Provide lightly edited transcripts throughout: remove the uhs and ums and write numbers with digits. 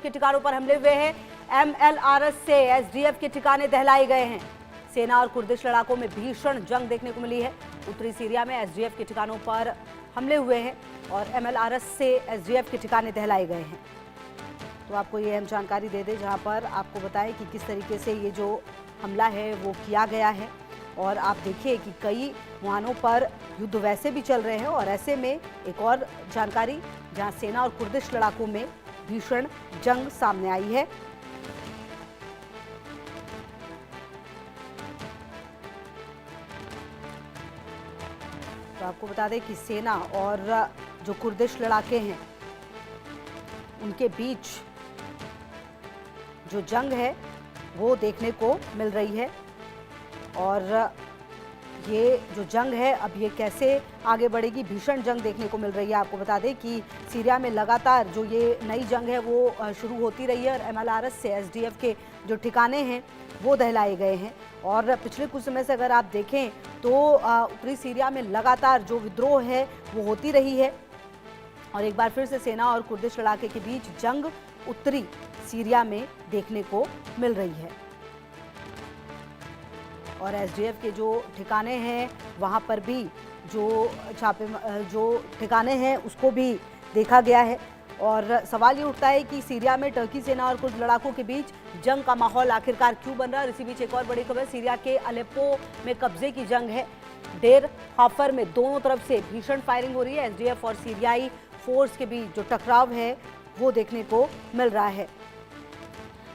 के ठिकानों पर हमले हुए हैं। MLRS से SDF के ठिकाने दहलाए गए हैं। सेना और कुर्दिश लड़ाकों में भीषण जंग देखने को मिली है। उत्तरी सीरिया में SDF के ठिकानों पर हमले हुए हैं और MLRS से SDF के ठिकाने दहलाए गए हैं। तो आपको ये अहम जानकारी दे दें, जहां पर आपको बताएं कि किस तरीके से ये जो हमला है वो किया गया है। और आप देखिए कि कई मुहानों पर युद्ध वैसे भी चल रहे हैं और ऐसे में एक और जानकारी, जहां सेना और कुर्दिश लड़ाकों में भीषण जंग सामने आई है। तो आपको बता दें कि सेना और जो कुर्दिश लड़ाके हैं उनके बीच जो जंग है वो देखने को मिल रही है। और ये जो जंग है अब ये कैसे आगे बढ़ेगी, भीषण जंग देखने को मिल रही है। आपको बता दें कि सीरिया में लगातार जो ये नई जंग है वो शुरू होती रही है और MLRS से SDF के जो ठिकाने हैं वो दहलाए गए हैं। और पिछले कुछ समय से अगर आप देखें तो उत्तरी सीरिया में लगातार जो विद्रोह है वो होती रही है और एक बार फिर से सेना और कुर्दिश लड़ाके के बीच जंग उत्तरी सीरिया में देखने को मिल रही है। और SDF के जो ठिकाने हैं वहां पर भी जो ठिकाने हैं उसको भी देखा गया है। और सवाल ये उठता है कि सीरिया में टर्की सेना और कुछ लड़ाकों के बीच जंग का माहौल आखिरकार क्यों बन रहा है। और इसी बीच एक और बड़ी खबर, सीरिया के अलेप्पो में कब्जे की जंग है। डेर हाफर में दोनों तरफ से भीषण फायरिंग हो रही है। SDF और सीरियाई फोर्स के बीच जो टकराव है वो देखने को मिल रहा है।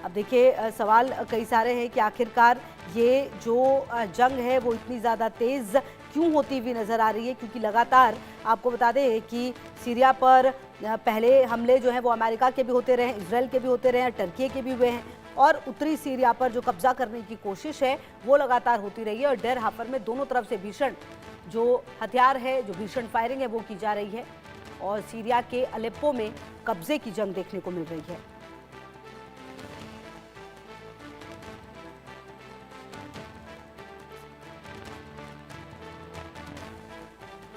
अब देखिए सवाल कई सारे हैं कि आखिरकार ये जो जंग है वो इतनी ज़्यादा तेज़ क्यों होती हुई नज़र आ रही है, क्योंकि लगातार आपको बता दें कि सीरिया पर पहले हमले जो हैं वो अमेरिका के भी होते रहे, इजराइल के भी होते रहे, टर्की के भी हुए हैं और उत्तरी सीरिया पर जो कब्जा करने की कोशिश है वो लगातार होती रही है। और डेर हाफर में दोनों तरफ से भीषण जो हथियार है, जो भीषण फायरिंग है वो की जा रही है और सीरिया के अलेप्पो में कब्जे की जंग देखने को मिल रही है।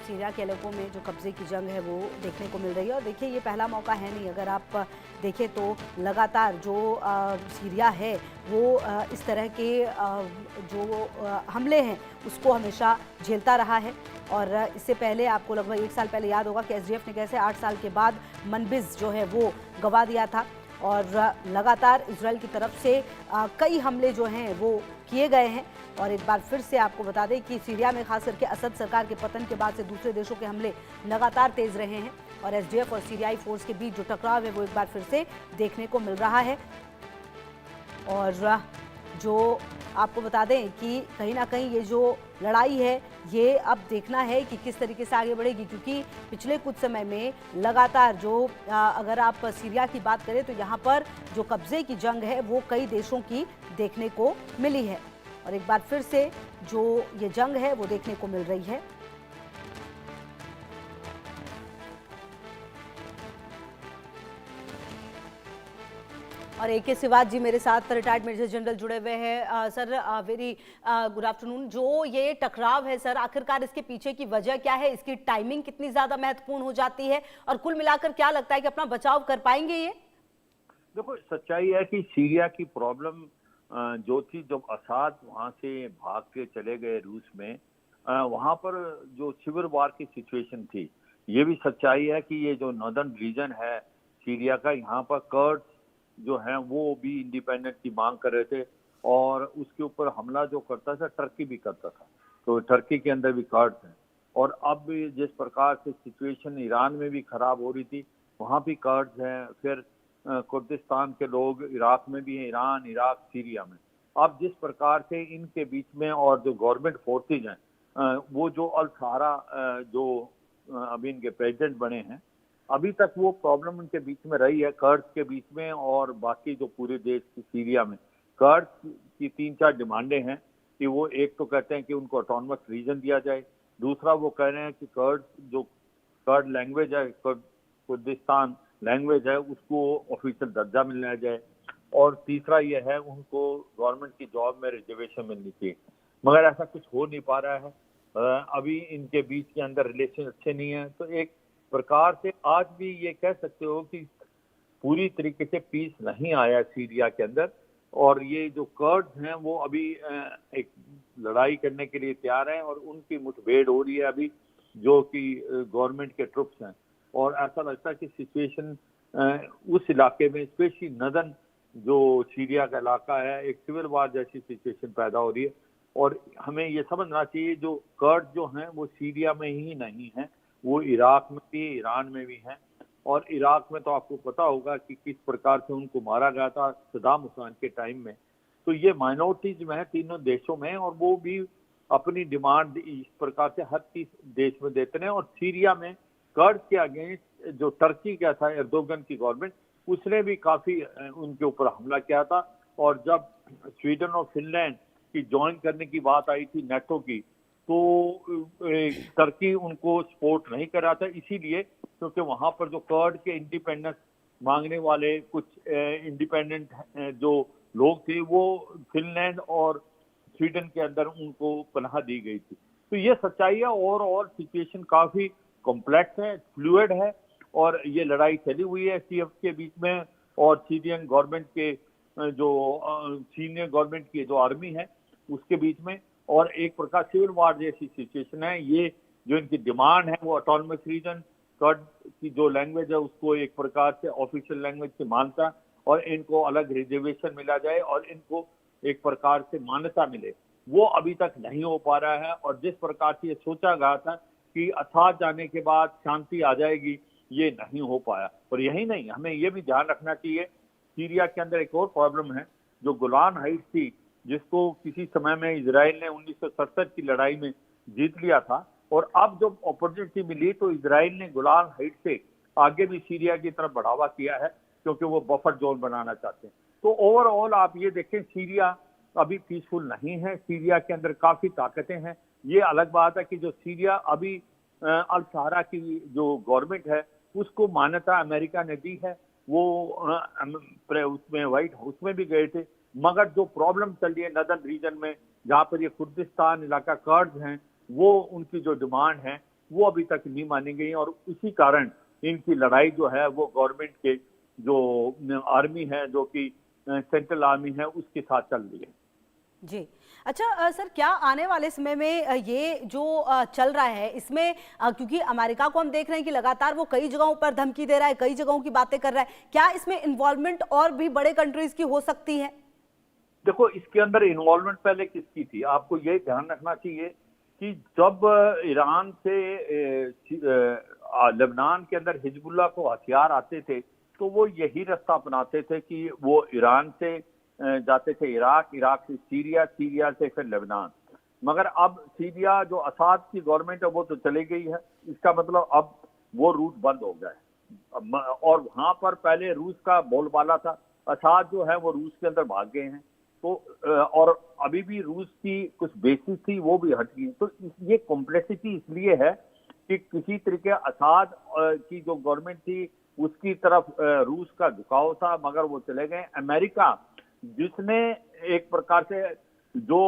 सीरिया के अलेप्पो में जो कब्जे की जंग है वो देखने को मिल रही है। और देखिए ये पहला मौका है नहीं, अगर आप देखें तो लगातार जो सीरिया है वो इस तरह के जो हमले हैं उसको हमेशा झेलता रहा है। और इससे पहले आपको लगभग 1 साल पहले याद होगा कि SDF ने कैसे 8 साल के बाद मनबिज जो है वो गंवा दिया था और लगातार इजराइल की तरफ से कई हमले जो हैं वो किए गए हैं। और एक बार फिर से आपको बता दें कि सीरिया में खास करके असद सरकार के पतन के बाद से दूसरे देशों के हमले लगातार तेज रहे हैं और SDF और सीरियाई फोर्स के बीच जो टकराव है वो एक बार फिर से देखने को मिल रहा है। और जो आपको बता दें कि कहीं ना कहीं ये जो लड़ाई है ये अब देखना है कि किस तरीके से आगे बढ़ेगी, क्योंकि पिछले कुछ समय में लगातार जो अगर आप सीरिया की बात करें तो यहाँ पर जो कब्जे की जंग है वो कई देशों की देखने को मिली है और एक बार फिर से जो ये जंग है वो देखने को मिल रही है। और AK सिवाज जी मेरे साथ रिटायर्ड मेजर जनरल जुड़े हुए हैं। Sir very good afternoon. जो ये टकराव है सर, आखिरकार इसके पीछे की वजह क्या है, इसकी टाइमिंग कितनी ज्यादा महत्वपूर्ण हो जाती है और कुल मिलाकर क्या लगता है कि अपना बचाव कर पाएंगे ये? देखो सच्चाई है कि सीरिया की प्रॉब्लम जो थी, जब असाद वहां से भाग के चले गए रूस में, वहां पर जो सिविल वार की सिचुएशन थी। ये भी सच्चाई है कि ये जो नॉर्दर्न रीजन है सीरिया का, यहाँ पर कर्ड्स जो हैं वो भी इंडिपेंडेंट की मांग कर रहे थे और उसके ऊपर हमला जो करता था टर्की भी करता था, तो टर्की के अंदर भी कर्ड्स हैं। और अब जिस प्रकार से सिचुएशन ईरान में भी खराब हो रही थी, वहाँ भी कर्ड्स हैं, फिर कुर्दिस्तान के लोग इराक में भी हैं, ईरान, इराक, सीरिया में। अब जिस प्रकार से इनके बीच में और जो गवर्नमेंट फोर्सेज हैं, वो जो अल सहारा जो अभी इनके प्रेसिडेंट बने हैं, अभी तक वो प्रॉब्लम उनके बीच में रही है, कर्ड्स के बीच में और बाकी जो पूरे देश की सीरिया में। कर्ड्स की 3-4 डिमांडें हैं कि वो एक तो कहते हैं कि उनको ऑटोनमस रीजन दिया जाए, दूसरा वो कह रहे हैं कि कर्ड लैंग्वेज है, कुर्दिस्तान लैंग्वेज है, उसको ऑफिशियल दर्जा मिलना जाए, और तीसरा ये है उनको गवर्नमेंट की जॉब में रिजर्वेशन मिलनी चाहिए। मगर ऐसा कुछ हो नहीं पा रहा है। अभी इनके बीच के अंदर रिलेशन अच्छे नहीं है। तो एक प्रकार से आज भी ये कह सकते हो कि पूरी तरीके से पीस नहीं आया सीरिया के अंदर। और ये जो कर्ड्स हैं वो अभी एक लड़ाई करने के लिए तैयार हैं और उनकी मुठभेड़ हो रही है अभी, जो कि गवर्नमेंट के ट्रुप्स हैं। और ऐसा लगता है कि सिचुएशन उस इलाके में, स्पेशली नदन जो सीरिया का इलाका है, एक सिविल वार जैसी सिचुएशन पैदा हो रही है। और हमें ये समझना चाहिए जो कर्ड जो हैं वो सीरिया में ही नहीं है, वो इराक में भी, ईरान में भी हैं। और इराक में तो आपको पता होगा कि किस प्रकार से उनको मारा गया था सद्दाम हुसैन के टाइम में। तो ये माइनॉरिटीज में है तीनों देशों में, और वो भी अपनी डिमांड इस प्रकार से हर तीस देश में देते हैं। और सीरिया में कर्ड के अगेंस्ट जो टर्की का था, एर्दोगन की गवर्नमेंट, उसने भी काफी उनके ऊपर हमला किया था। और जब स्वीडन और फिनलैंड की ज्वाइन करने की बात आई थी नेटो की, तो टर्की उनको सपोर्ट नहीं कर रहा था, इसीलिए क्योंकि वहां पर जो कर्ड के इंडिपेंडेंस मांगने वाले कुछ इंडिपेंडेंट जो लोग थे, वो फिनलैंड और स्वीडन के अंदर उनको पनाह दी गई थी। तो ये सच्चाई है। ओवरऑल सिचुएशन काफी कॉम्प्लेक्स है, फ्लूइड है, और ये लड़ाई चली हुई है सीएफ के बीच में और सीरियन गवर्नमेंट के जो सीनियर गवर्नमेंट की जो आर्मी है उसके बीच में। और एक प्रकार सिविल वार जैसी सिचुएशन है। ये जो इनकी डिमांड है वो ऑटोनमस रीजन, कर्ड की जो लैंग्वेज है उसको एक प्रकार से ऑफिशियल लैंग्वेज से मानता, और इनको अलग रिजर्वेशन मिला जाए और इनको एक प्रकार से मान्यता मिले, वो अभी तक नहीं हो पा रहा है। और जिस प्रकार से ये सोचा गया था कि असाद जाने के बाद शांति आ जाएगी, ये नहीं हो पाया। और यही नहीं, हमें ये भी ध्यान रखना चाहिए, सीरिया के अंदर एक और प्रॉब्लम है, जो गोलान हाइट्स थी, जिसको किसी समय में इजराइल ने 1967 की लड़ाई में जीत लिया था, और अब जब अपॉर्चुनिटी मिली तो इजराइल ने गोलान हाइट्स से आगे भी सीरिया की तरफ बढ़ावा किया है, क्योंकि वो बफर जोन बनाना चाहते हैं। तो ओवरऑल आप ये देखें, सीरिया अभी पीसफुल नहीं है, सीरिया के अंदर काफी ताकतें हैं। ये अलग बात है कि जो सीरिया अभी अल सहारा की जो गवर्नमेंट है उसको मान्यता अमेरिका ने दी है, वो उसमें व्हाइट हाउस में भी गए थे। मगर जो प्रॉब्लम चल रही है नदन रीजन में, जहाँ पर ये कुर्दिस्तान इलाका कर्ड्स हैं, वो उनकी जो डिमांड है वो अभी तक नहीं मानी गई, और उसी कारण इनकी लड़ाई जो है वो गवर्नमेंट के जो आर्मी है, जो कि सेंट्रल आर्मी है, उसके साथ चल रही है। जी। अच्छा सर, क्या आने वाले समय में ये जो चल रहा है इसमें क्योंकि अमेरिका को हम देख रहे हैं कि लगातार वो कई जगहों पर धमकी दे रहा है, कई जगहों की बातें कर रहा है, क्या इसमें इन्वॉल्वमेंट और भी बड़े कंट्रीज की हो सकती है? देखो, इसके अंदर इन्वॉल्वमेंट पहले किसकी थी, आपको ये ध्यान रखना चाहिए कि जब ईरान से लेबनान के अंदर हिजबुल्लाह को हथियार आते थे, तो वो यही रास्ता अपनाते थे कि वो ईरान से जाते थे इराक, इराक से सीरिया, सीरिया से फिर लेबनान। मगर अब सीरिया जो असाद की गवर्नमेंट है वो तो चली गई है, इसका मतलब अब वो रूट बंद हो गया है। और वहां पर पहले रूस का बोलबाला था, असाद जो है वो रूस के अंदर भाग गए हैं। तो और अभी भी रूस की कुछ बेसिस थी वो भी हट गई। तो ये कॉम्प्लेक्सिटी इसलिए है कि किसी तरीके असाद की जो गवर्नमेंट थी उसकी तरफ रूस का झुकाव था, मगर वो चले गए। अमेरिका जिसने एक प्रकार से जो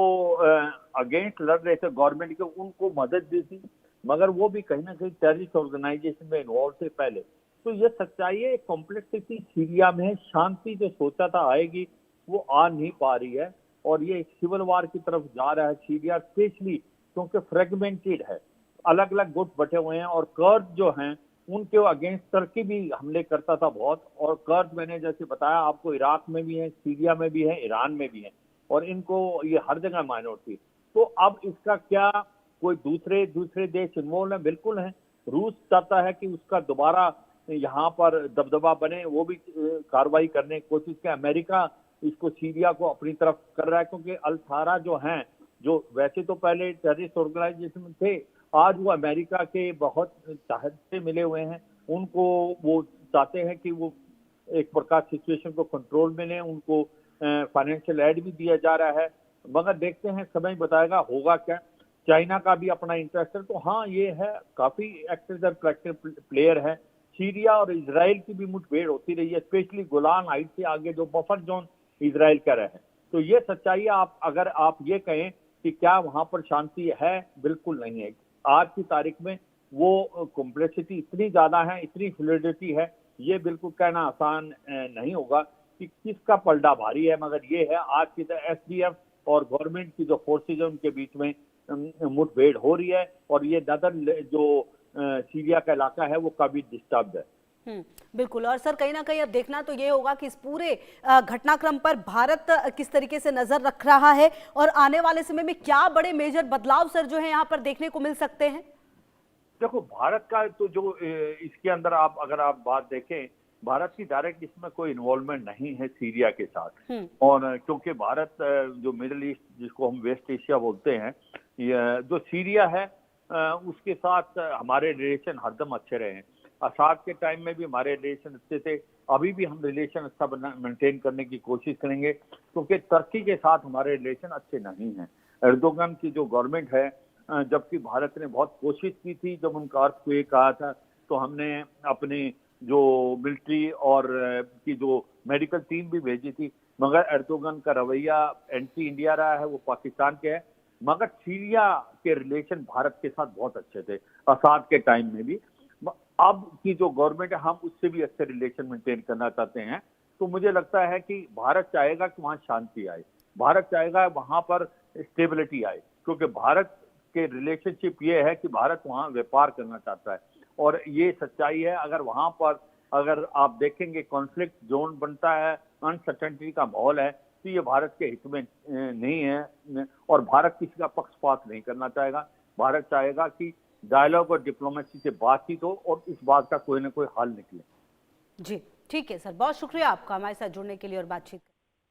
अगेंस्ट लड़ रहे थे गवर्नमेंट के, उनको मदद दी थी, मगर वो भी कहीं ना कहीं टेररिस्ट ऑर्गेनाइजेशन में इन्वॉल्व थे पहले। तो ये सच्चाई है, कॉम्प्लेक्सिटी सीरिया में, शांति जो सोचा था आएगी वो आ नहीं पा रही है, और ये सिविल वार की तरफ जा रहा है सीरिया, स्पेशली क्योंकि फ्रेगमेंटेड है, अलग अलग गुट बटे हुए हैं। और कर्द जो हैं उनके अगेंस्ट टर्की भी हमले करता था बहुत, और कर्द मैंने जैसे बताया आपको इराक में भी है, सीरिया में भी है, ईरान में भी है, और इनको ये हर जगह माइनॉरिटी। तो अब इसका क्या कोई दूसरे देश इन्वॉल्व है? बिल्कुल है। रूस चाहता है कि उसका दोबारा यहाँ पर दबदबा बने, वो भी कार्रवाई करने की कोशिश की। अमेरिका इसको सीरिया को अपनी तरफ कर रहा है, क्योंकि अल सहारा जो हैं, जो वैसे तो पहले टेररिस्ट ऑर्गेनाइजेशन थे, आज वो अमेरिका के बहुत चाहत से मिले हुए हैं। उनको वो चाहते हैं कि वो एक प्रकार सिचुएशन को कंट्रोल में लें, उनको फाइनेंशियल एड भी दिया जा रहा है। मगर देखते हैं, समय बताएगा होगा क्या। चाइना का भी अपना इंटरेस्ट है। तो हाँ, ये है, काफी एक्टिव प्लेयर है। सीरिया और इजराइल की भी मुठभेड़ होती रही है, स्पेशली गोलान हाइट से आगे जो बफर जोन इजराइल का रहे। तो ये सच्चाई है। अगर आप ये कहें कि क्या वहां पर शांति है, बिल्कुल नहीं है। आज की तारीख में वो कॉम्प्लेक्सिटी इतनी ज्यादा है, इतनी फ्लूइडिटी है ये बिल्कुल कहना आसान नहीं होगा कि किसका पलड़ा भारी है, मगर ये है आज की एसडीएफ और गवर्नमेंट की जो फोर्सेज है उनके बीच में मुठभेड़ हो रही है, और ये नदर जो सीरिया का इलाका है वो काफी डिस्टर्ब है। बिल्कुल। और सर कहीं ना कहीं अब देखना तो ये होगा कि इस पूरे घटनाक्रम पर भारत किस तरीके से नजर रख रहा है और आने वाले समय में क्या बड़े मेजर बदलाव सर जो है यहाँ पर देखने को मिल सकते हैं। देखो, भारत का तो जो इसके अंदर अगर आप बात देखें, भारत की डायरेक्ट इसमें कोई इन्वॉल्वमेंट नहीं है सीरिया के साथ। और क्योंकि भारत जो मिडिल ईस्ट जिसको हम वेस्ट एशिया बोलते हैं, जो सीरिया है उसके साथ हमारे रिलेशन हरदम अच्छे रहे हैं। असाद के टाइम में भी हमारे रिलेशन अच्छे थे, अभी भी हम रिलेशन अच्छा मेंटेन करने की कोशिश करेंगे, क्योंकि तुर्की के साथ हमारे रिलेशन अच्छे नहीं हैं। एर्दोगन की जो गवर्नमेंट है, जबकि भारत ने बहुत कोशिश की थी, जब उनका अर्थक्वेक आया था तो हमने अपनी जो मिलिट्री और की जो मेडिकल टीम भी भेजी थी, मगर एर्दोगन का रवैया एंटी इंडिया रहा है, वो पाकिस्तान के है। मगर सीरिया के रिलेशन भारत के साथ बहुत अच्छे थे असाद के टाइम में भी। अब की जो गवर्नमेंट है, हम उससे भी अच्छे रिलेशन मेंटेन करना चाहते हैं। तो मुझे लगता है कि भारत चाहेगा कि वहां शांति आए, भारत चाहेगा वहां पर स्टेबिलिटी आए, क्योंकि भारत के रिलेशनशिप ये है कि भारत वहां व्यापार करना चाहता है, और ये सच्चाई है। अगर वहां पर अगर आप देखेंगे कॉन्फ्लिक्ट जोन बनता है, अनसर्टेनिटी का माहौल है, तो ये भारत के हित में नहीं है, और भारत किसी का पक्षपात नहीं करना चाहेगा। भारत चाहेगा कि डायलॉग और डिप्लोमेसी से बातचीत हो और इस बात का कोई ना कोई हल निकले। जी ठीक है सर, बहुत शुक्रिया आपका हमारे साथ जुड़ने के लिए और बातचीत